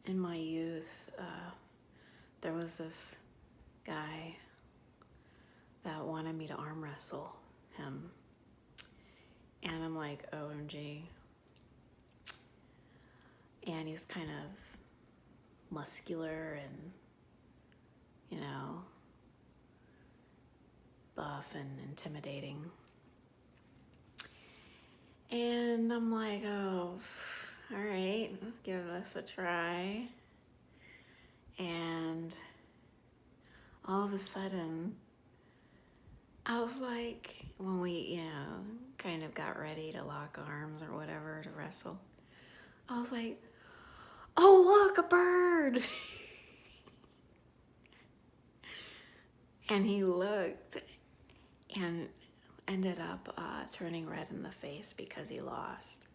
in my youth, there was this guy that wanted me to arm wrestle him. And I'm like, OMG. And he's kind of muscular and, you know, buff and intimidating. And I'm like, oh, all right, let's give this a try. And all of a sudden, I was like, when we, you know, kind of got ready to lock arms or whatever to wrestle, I was like, oh, look, a bird. And he looked and ended up turning red in the face because he lost.